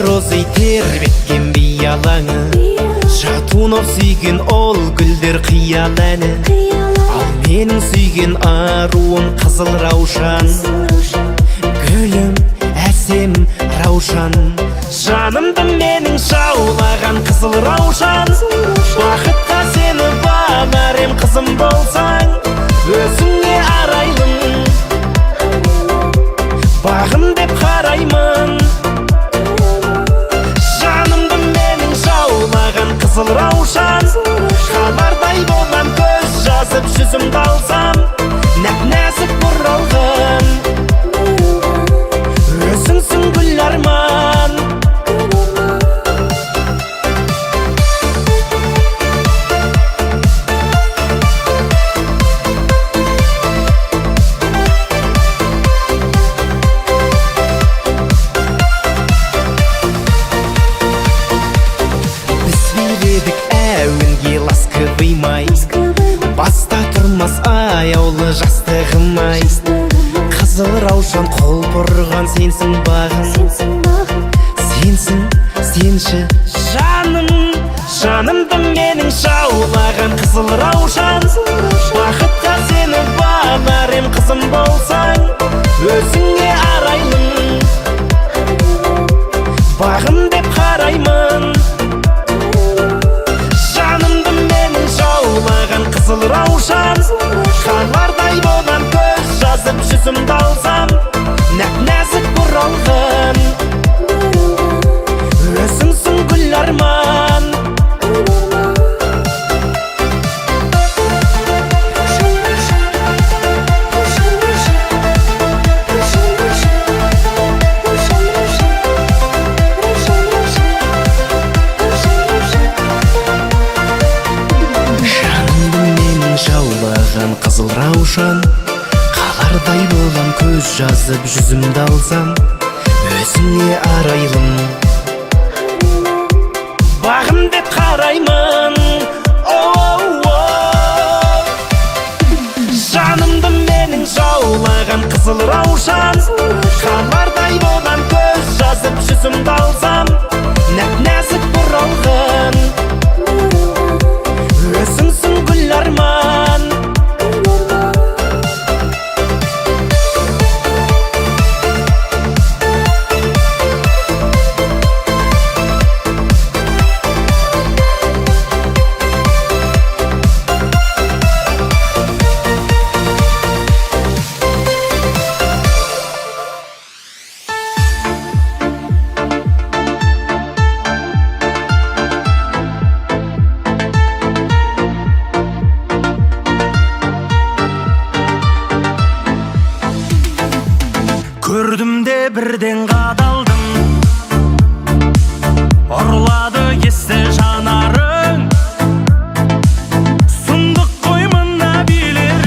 розы тербеткен бей алаңы, жатунов сүйген ол гүлдер қиял әні. Ал менің сүйген аруым қызыл раушан, гүлім әсем раушан. Жанымды менің жаулаған қызыл раушан, бақытқа сені бағарем қызым болсаң, өзіңе арайлым, бағым деп қараймын. Жанымды менің жаулаған қызыл раушан, хабардай болам көз жазып жүзімді алсам, нәп-нәзік бұралған өзіңсің гүл арман. Баста тұрмас аяулы жастығым-ай, қызыл раушан құлпырған сенсің бағым, сенсің, сенші жаным. Жанымды менің жаулаған қызыл раушан, бақытқа сені бағарем қызым болсаң, өзіңе арайлым, бағым деп қараймын. Қызыл раушан, хабардай болам көз жазып жүзімді алсам, нәп-нәзік бұралған өзіңсің гүл арман. Қызыл раушан, қалардай болам көз жазып жүзімді алсам, өзіңе арайлым, бағым деп қараймын. Жанымды менің жаулаған қызыл раушан, қалардай болам көз жазып жүзімді алсам, нәп-нәзік бұралған өзіңсің гүл арман. Көрдім де бірден қадалдым, ұрлады есті жанарың, сұмдық қой мына билерің,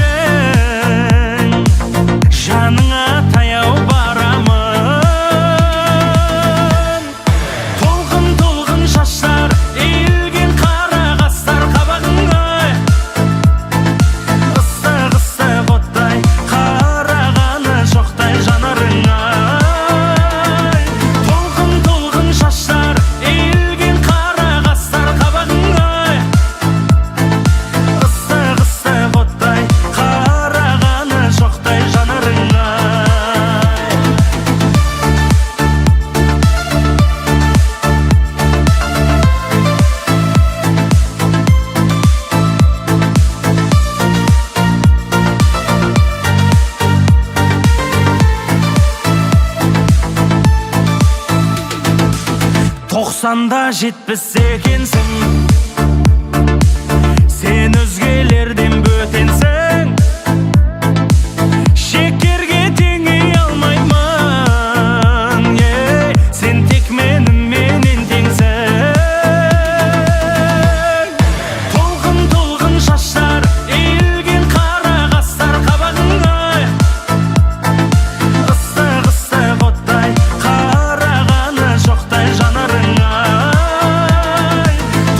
жаныңа таяу барамын. Толқын-толқын шаштар, иілген қара қастар қабағыңа, ыстық-ыстық оттай қарағаны жоқтай жанарың. Тоқсанда жетпіс екенсің, сен өзгелерден бөтенсің, шекерге теңей алмаймын, сен тек менімен теңсің. Толқын-толқын шаштар, иілген қара қастар қабағыңа, ыстық-ыстық оттай қарағаны жоқтай жанарыңа.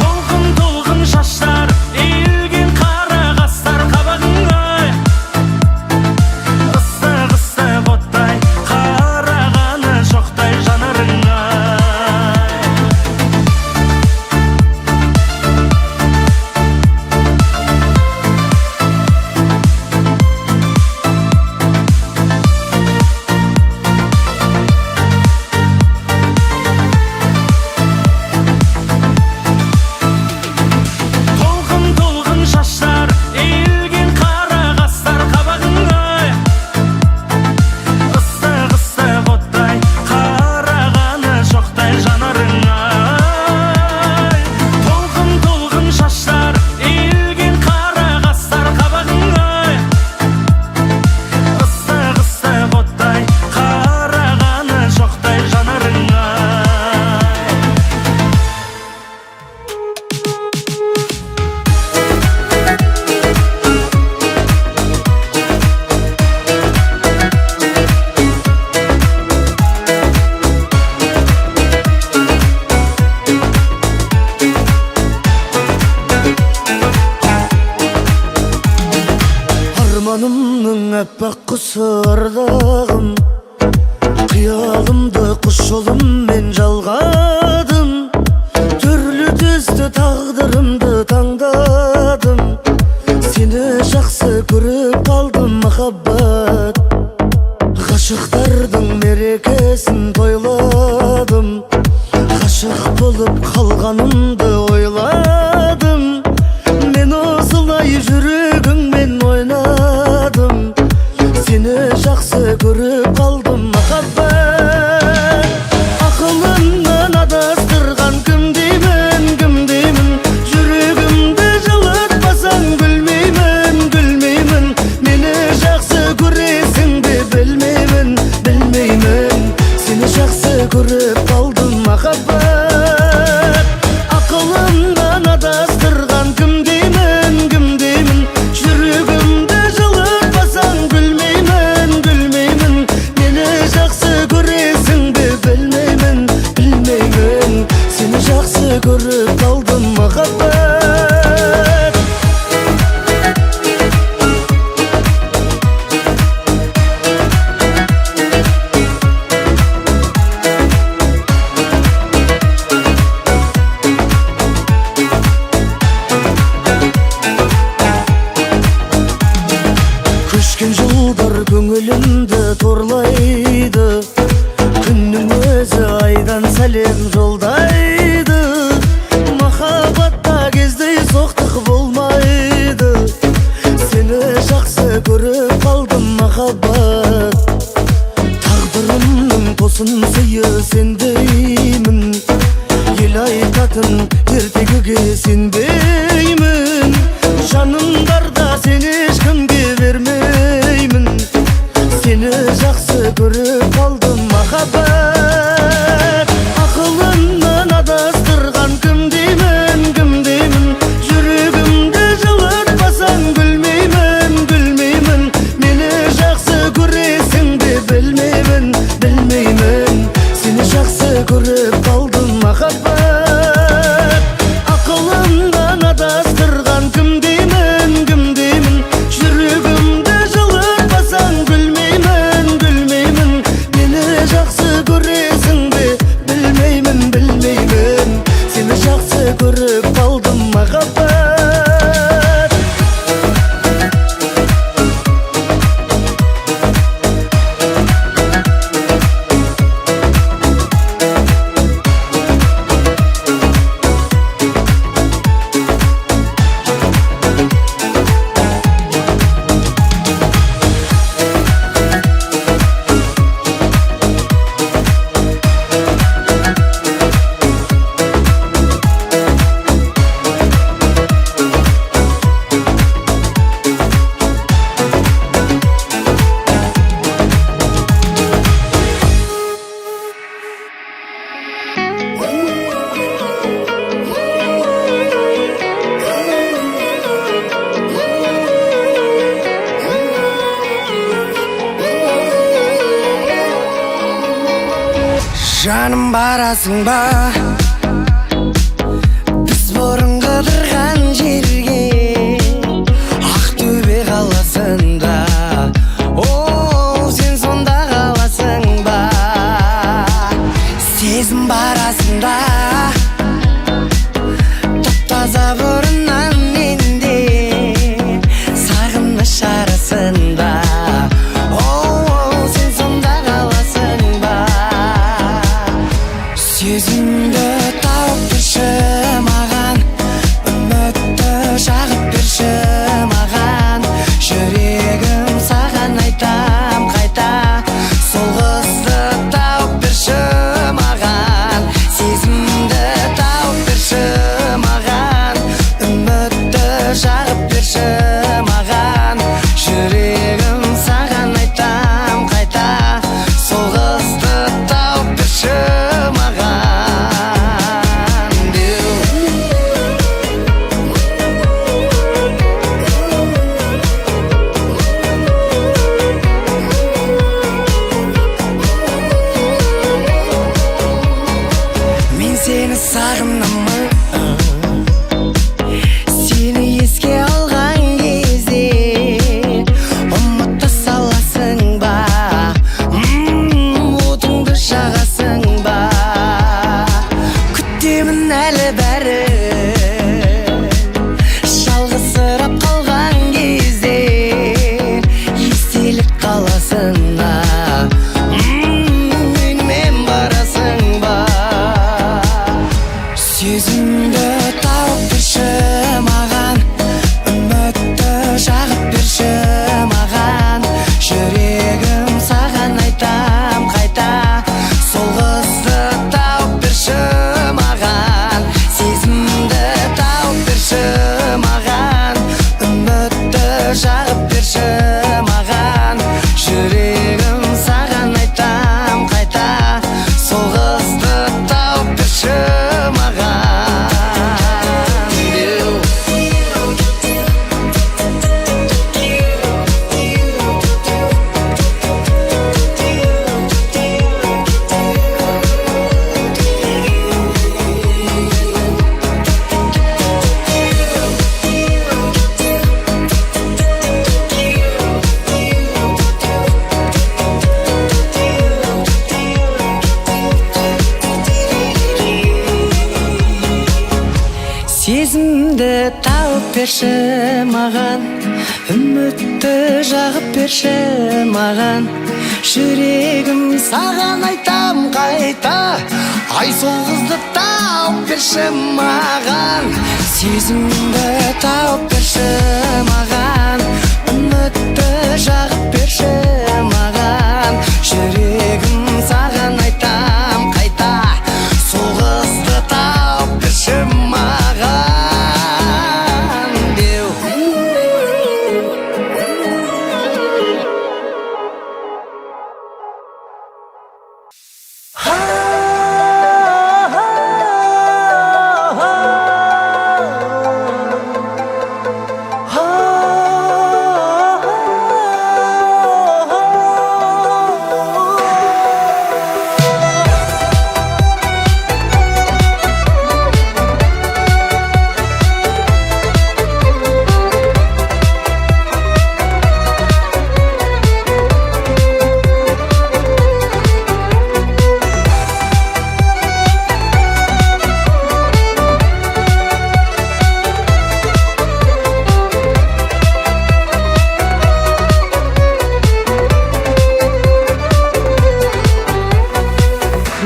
Толқын жолыммен жалғадым, түрлі түсті тағдырымды таңдадым. Сені жақсы көріп қалдым махаббат, ғашықтардың мерекесін тойладым. Ғашық болып қалғанымды ойладым, мен осылай жүрегіңмен ойнадым. Сені жақсы көріп қалдым махаббат. Ақылымнан адастырған кім деймін, кім деймін? Жүрегімді жылытпасаң гүлмеймін, гүлмеймін. Мені жақсы көресің бе білмеймін, білмеймін. Сені жақсы көріп қалдым махаббат. Ақылымнан адастырған кім деймін, кім деймін? Жүрегімді жылытпасаң гүлмеймін, гүлмеймін. Мені жақсы көресің бе білмеймін, білмеймін. Сені жақсы көріп қалдым махаббат. Көшкен жылдар көңілімді торлайды, күннің өзі айдан сәлем жолдайды. Махаббатта кездей соқтық болмайды, сені жақсы көріп қалдым махаббат. Тағдырымның тосын сыйы сендеймін, ел айтатын ертегіге сенбеймін. Жаным барда сені ешкімге бермеймін, сені жақсы көріп қалдым махаббат. Ақылымнан адастырған кім деймін, кім деймін? Жүрегімді жылытпасаң гүлмеймін, гүлмеймін. Мені жақсы көресің бе білмеймін, білмеймін. Сені жақсы көріп қалдым махаббат. Ақылымнан адастырған кім деймін, кім деймін? Жүрегімді жылытпасаң гүлмеймін, гүлмеймін. Мені жақсы көресің бе білмеймін, білмеймін. Сені жақсы көріп қалдым махаббат. Жаным барасың ба біз бұрын қыдырған жерге, Ақтөбе қаласында? О, сен сонда қаласың ба? Сезім барасында таптаза бұрыннан менде, сағыныш арасында. Сезімді тауып берші маған, үмітті жағып берші маған. Жүрегім саған айтам қайта, сол қызды тауып берші маған. Сезімді тауып берші маған, үмітті жағып берші маған. Жүрегім саған айтам қайта, сол қызды тауып берші маған. берші маған, үмітті жағып берші маған. Жүрегім саған айтам қайта, ай сол қызды тауып берші маған. Сезімді тауып берші маған, үмітті жағып берші маған. Жүрегім саған айтам қайта, сол қызды тауып берші маған.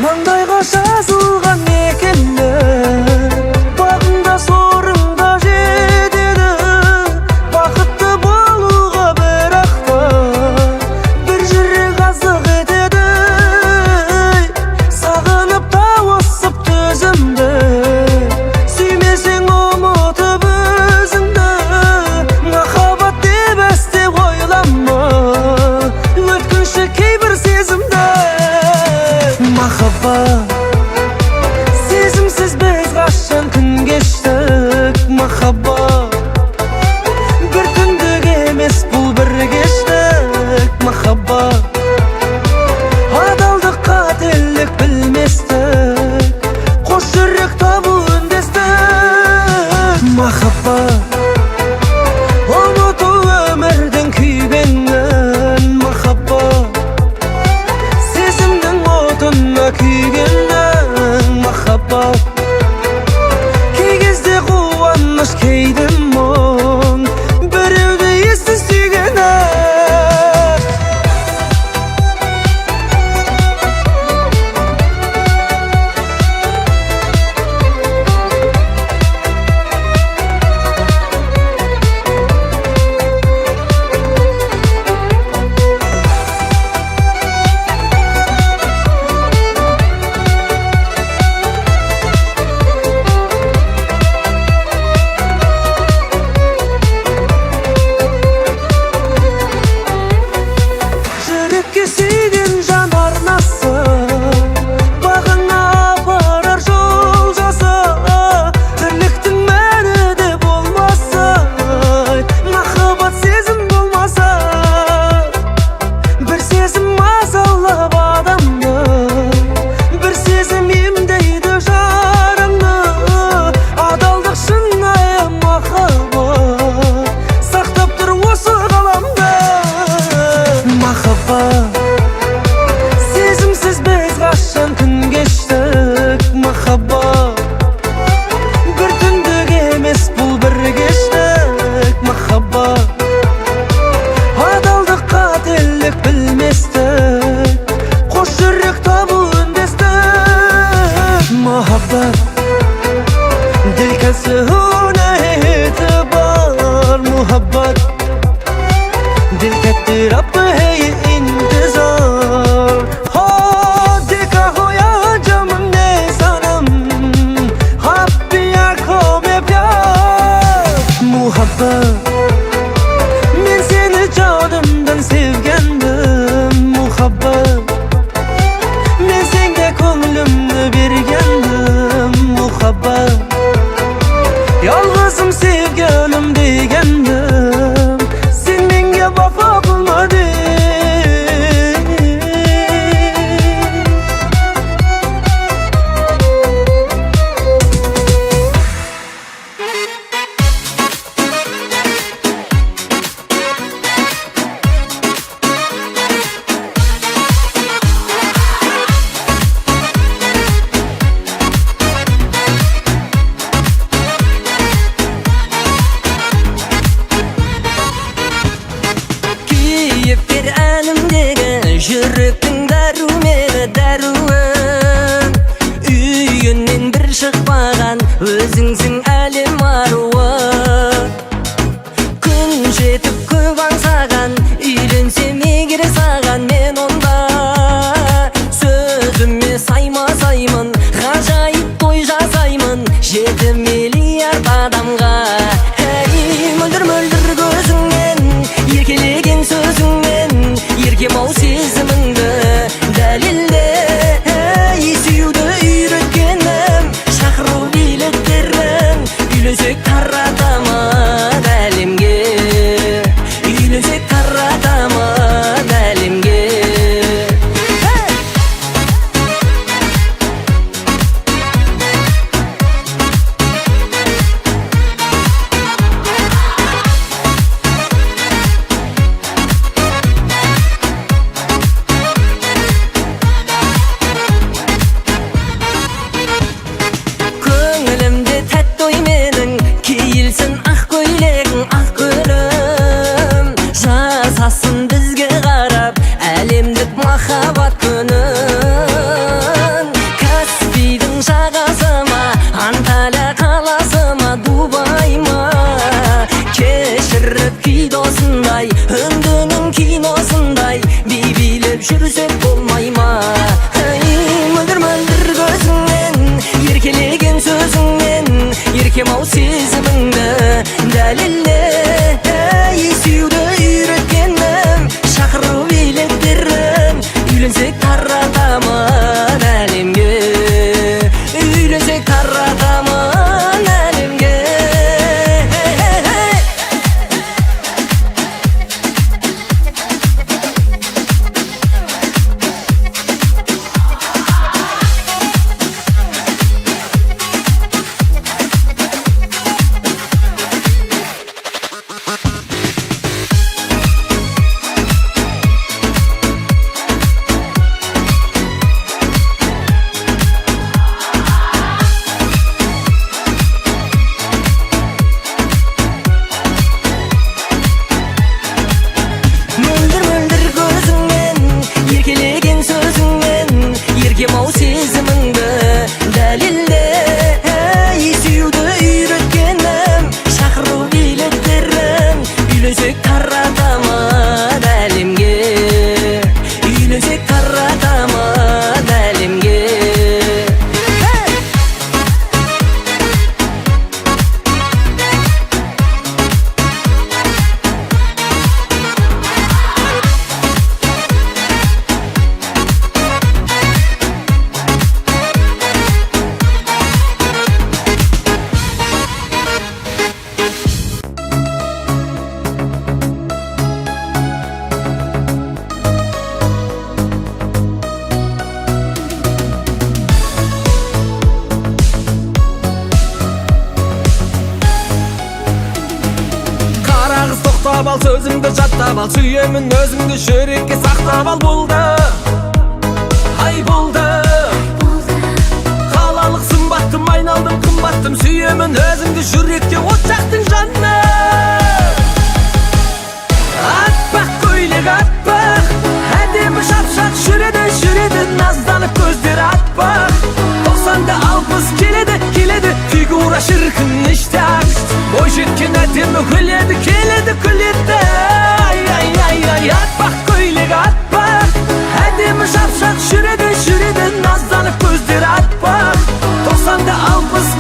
Маңдайға жазылған мекені, бағында сорыңда жетеді. Бақытты болуға бірақ та бір жүрек азық етеді. Сағынып тауысып төзімді, сүймесең ұмытып өзіңді. Махаббат деп әстеп ойлама, өткінші кейбір сезімді. Махаббат, сезімсіз біз қашан күн кештік. Махаббат, бір түндік емес бұл бір кештік. Махаббат, адалдық қателік білместік, қос жүрек табу үндестік. Махаббат, ұмыту өмірдің күйгенін. Махаббат, күйгеннің. Махаббат, кей кезде қуаныш, кейде мұң, біреуді ессіз сүйгені. Жүрекке сүйген жан арнасы, бағыңа апарар жол жаса. Бірліктің мәні де болмаса, махаббат сезім болмаса. Бір сезім мазалап адамды, бір сезім емдейді жараңды. Адалдық шынайы махаббат, сақтап тұр осы ғаламда. Махаббат, сезімсіз біз қашан күн кештік. Махаббат, бір түндік емес бұл бір кештік. Махаббат, адалдық қателік білместік, қос жүрек табу үндестік. bir çıkmagan özüңsün әлем аруы. Күн жетіп көп аңсаған, үйленсем егер саған мен онда сөзіме саймасаймын, ғажайып той жасаймын 7 миллиард адамға. Ей, мөлдір көзіңмен, еркелеген сөзіңмен, еркем ау сезіміңді дәлелде. Ей, сүюді үйреткенім, шақыру билеттерін, үйленсек таратамын әлемге, үйленсек таратамын әлемге. Көңілімде тәтті ой менің, киілсін ақ көйлегің, ақ гүлім жасасын бізге қарап әлемдік махаббат күнін. Каспийдің жағасыма, Анталия қаласыма, Дубай ма, кешіріп күй досындай, үндінің киносындай би билеп жүрсек болмай ма? Мөлдір көзіңмен, еркелеген сөзіңмен, еркем ау сезіміңді дәлелде. Ей, сүюді үйреткенім, шақыру билеттерін, үйленсек таратамын әлемге, үйленсек таратамын әлемге. Мөлдір көзіңмен, еркелеген сөзіңмен, еркем ау сезіміңді дәлелде. Ей, сүюді үйреткенім, шақыру билеттерін, үйленсек таратамын әлемге, үйленсек таратамын әлемге. Қара қыз тоқтап ал, сөзіңді жаттап ал, сүйемін өзіңді жүрекке сақтап ал. Болды, ай болды, қалалық сымбаттым, айналдым қымбаттым, сүйемін өзіңді жүректе от жақтың жанына. Аппақ көйлек аппақ, әдемі шапшақ жүреді, назданып көздері аппақ. 90'да 60 келеді, фигура шіркін іштақ, бой жеткен әдемі күледі. Ай, аппақ көйлек аппақ, әдемі шапшақ жүреді, назданып көздері аппақ. 90'да 60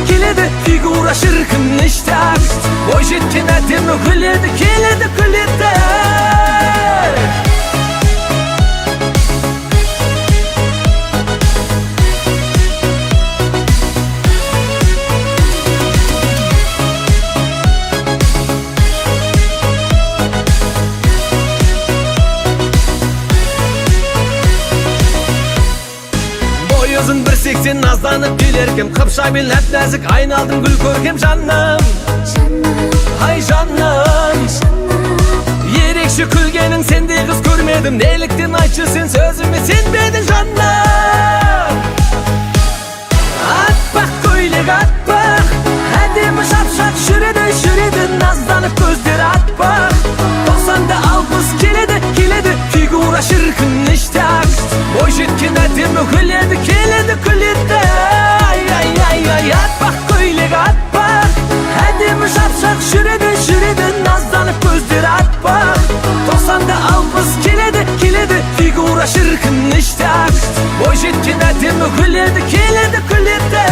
келеді, фигура шіркін іштақ, бой жеткен әдемі күледі. Өзін 1.80 назданып келеркем, қыпша бел әп-нәзік, айналдым гүл көркем жаным. Ай жаным, ерекше күлгенің сендей қыз көрмедім, неліктен айтшы сен сөзіме сенбедің жаным. Аппақ көйлек аппақ, әдемі шапшақ жүреді, назданып көздері аппақ. 90'да 60 келеді, фигура шіркін іштақ, бой жеткен әдемі күледі. Ай, figura şirkin iştah Boyjetken ademi güledi keledi güledi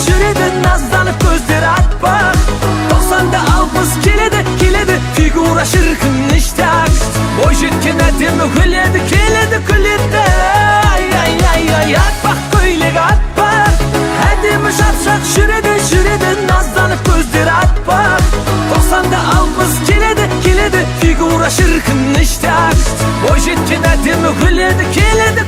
Şüredi nazlanıp gözleri at bak 90'da 60 keledi figura şirkin iştah Boyjetken ademi güledi keledi güledi Ay at bak köylege at bak Ademi şapşak şüredi nazlanıp gözleri at bak 90'da 60 keledi figura şirkin iştah Boyjetken ademi güledi keledi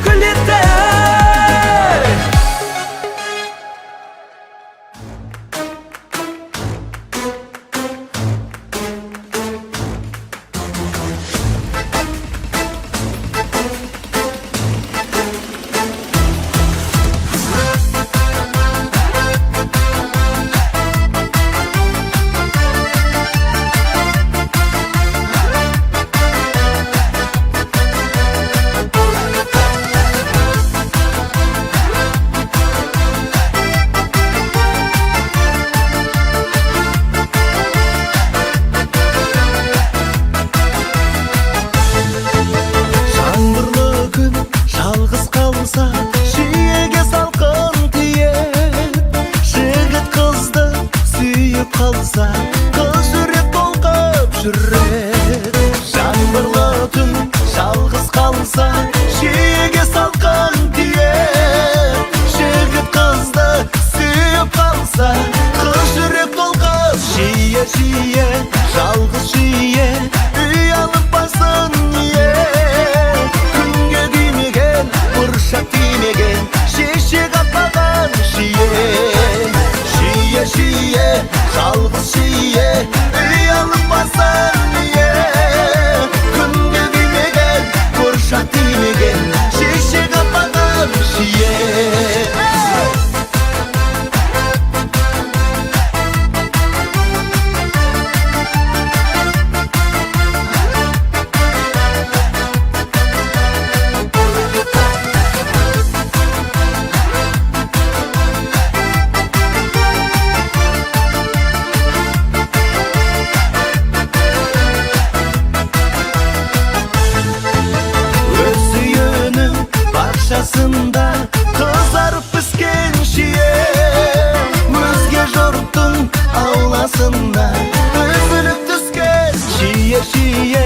Şиеге салқын тиет Жігіт қызды сүйіп қалса Қыз жүрек толқып жүреді Жаңбырлы түн жалғыз қалса Шиеге салқын тиет Жігіт қызды сүйіп қалса Қыз жүрек толқып Шие жалғыз шие Үй алып басын Күнге күймеген бұршақ тимеген шешек атпаған шие жалғыз шие үй алып басын күнге күймеген бұршақ тимеген шешек атпаған шие Бақшасында қызарып піскен шие Өзге жұрттың ауласында Үзіліп түскен шие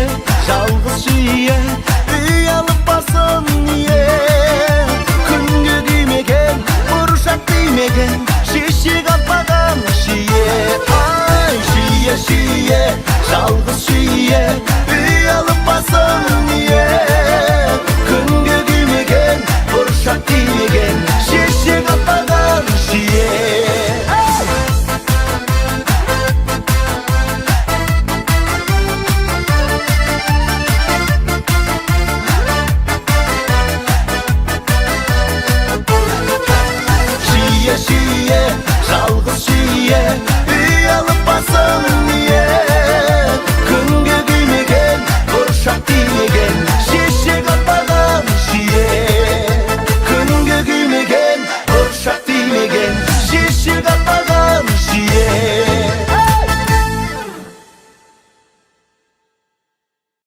жалғыз шие Үй алып басын Күнге күймеген бұршақ тимеген шешек атпаған шие Ай шие жалғыз шие